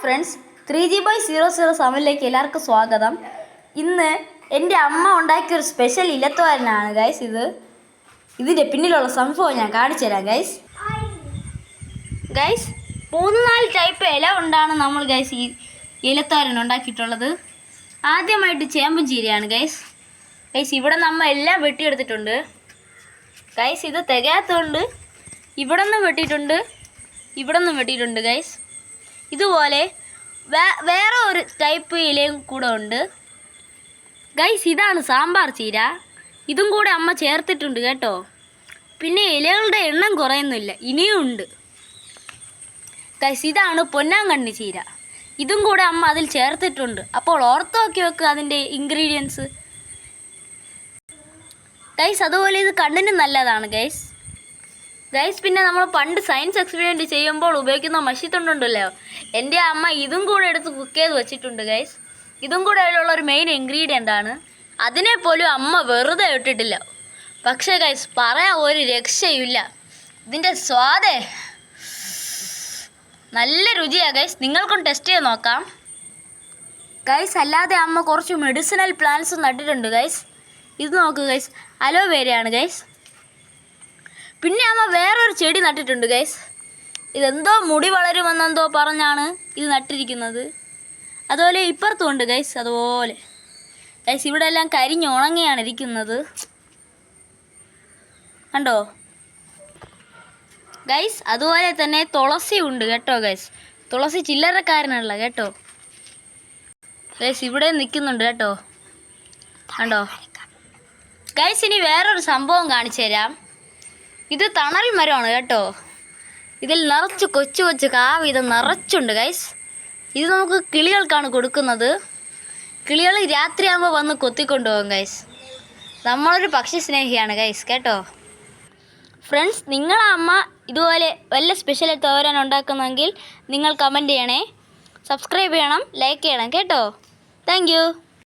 Friends 3G/007 എല്ലാവർക്കും സ്വാഗതം. ഇന്ന് എൻ്റെ അമ്മ ഉണ്ടാക്കിയ ഒരു സ്പെഷ്യൽ ഇലത്തോരനാണ് ഗൈസ്. ഇതിൻ്റെ പിന്നിലുള്ള സംഭവം ഞാൻ കാണിച്ചു തരാം ഗൈസ്. 3-4 ടൈപ്പ് ഇല കൊണ്ടാണ് നമ്മൾ ഗൈസ് ഈ ഇലത്തോരൻ ഉണ്ടാക്കിയിട്ടുള്ളത്. ആദ്യമായിട്ട് ചേമ്പും ചീരയാണ് ഗൈസ്. ഇവിടെ നമ്മൾ എല്ലാം വെട്ടിയെടുത്തിട്ടുണ്ട് ഗൈസ്. ഇത് തികയാത്തതുകൊണ്ട് ഇവിടെ നിന്നും വെട്ടിയിട്ടുണ്ട്, ഇവിടെ നിന്നും വെട്ടിയിട്ടുണ്ട് ഗൈസ്. ഇതുപോലെ വേറെ ഒരു ടൈപ്പ് ഇലയും കൂടെ ഉണ്ട് ഗൈസ്. ഇതാണ് സാമ്പാർ ചീര. ഇതും കൂടെ അമ്മ ചേർത്തിട്ടുണ്ട് കേട്ടോ. പിന്നെ ഇലകളുടെ എണ്ണം കുറയുന്നില്ല, ഇനിയും ഉണ്ട് ഗൈസ്. ഇതാണ് പൊന്നാങ്കണ്ണി ചീര. ഇതും കൂടെ അമ്മ അതിൽ ചേർത്തിട്ടുണ്ട്. അപ്പോൾ ഓർത്ത് നോക്കി വെക്കുക അതിൻ്റെ ഇൻഗ്രീഡിയൻസ് ഗൈസ്. അതുപോലെ ഇത് കണ്ണിന് നല്ലതാണ് ഗൈസ്. പിന്നെ നമ്മൾ പണ്ട് സയൻസ് എക്സ്പെരിമെൻറ്റ് ചെയ്യുമ്പോൾ ഉപയോഗിക്കുന്ന മഷിത്തൊണ്ടുണ്ടല്ലോ, എൻ്റെ അമ്മ ഇതും കൂടെ എടുത്ത് കുക്ക് ചെയ്ത് വെച്ചിട്ടുണ്ട് ഗൈസ്. ഇതും കൂടെ അതിലുള്ള ഒരു മെയിൻ ഇൻഗ്രീഡിയൻ്റ് ആണ്. അതിനെപ്പോലും അമ്മ വെറുതെ ഇട്ടിട്ടില്ല. പക്ഷേ ഗൈസ് പറയാൻ ഒരു രക്ഷയുമില്ല. ഇതിൻ്റെ സ്വാദേ നല്ല രുചിയാണ് ഗൈസ്. നിങ്ങൾക്കും ടെസ്റ്റ് ചെയ്ത് നോക്കാം ഗൈസ്. അല്ലാതെ അമ്മ കുറച്ച് മെഡിസിനൽ പ്ലാന്റ്സ് നട്ടിട്ടുണ്ട് ഗൈസ്. ഇത് നോക്ക് ഗൈസ്, അലോവേരയാണ് ഗൈസ്. പിന്നെ അമ്മ വേറൊരു ചെടി നട്ടിട്ടുണ്ട് ഗൈസ്. ഇതെന്തോ മുടി വളരുമെന്നെന്തോ പറഞ്ഞാണ് ഇത് നട്ടിരിക്കുന്നത്. അതുപോലെ ഇപ്പുറത്തും ഉണ്ട് ഗൈസ്. അതുപോലെ ഗൈസ് ഇവിടെ എല്ലാം കരിഞ്ഞ് ഉണങ്ങിയാണ് ഇരിക്കുന്നത്, കണ്ടോ ഗൈസ്. അതുപോലെ തന്നെ തുളസി ഉണ്ട് കേട്ടോ ഗൈസ്. തുളസി ചില്ലറക്കാരനല്ല കേട്ടോ ഗൈസ്. ഇവിടെ നിൽക്കുന്നുണ്ട് കേട്ടോ, കണ്ടോ ഗൈസ്. ഇനി വേറൊരു സംഭവം കാണിച്ചു തരാം. ഇത് തണൽ മരമാണ് കേട്ടോ. ഇതിൽ നിറച്ച് കൊച്ചു കൊച്ചു കാവ് ഇത് നിറച്ചുണ്ട് ഗൈസ്. ഇത് നമുക്ക് കിളികൾക്കാണ് കൊടുക്കുന്നത്. കിളികൾ രാത്രിയാകുമ്പോൾ വന്ന് കൊത്തിക്കൊണ്ടുപോകും ഗൈസ്. നമ്മളൊരു പക്ഷി സ്നേഹിയാണ് ഗൈസ് കേട്ടോ. ഫ്രണ്ട്സ്, നിങ്ങളെ അമ്മ ഇതുപോലെ വല്ല സ്പെഷ്യൽ തോരൻ ഉണ്ടാക്കുന്നെങ്കിൽ നിങ്ങൾ കമൻറ്റ് ചെയ്യണേ, സബ്സ്ക്രൈബ് ചെയ്യണം, ലൈക്ക് ചെയ്യണം കേട്ടോ. താങ്ക്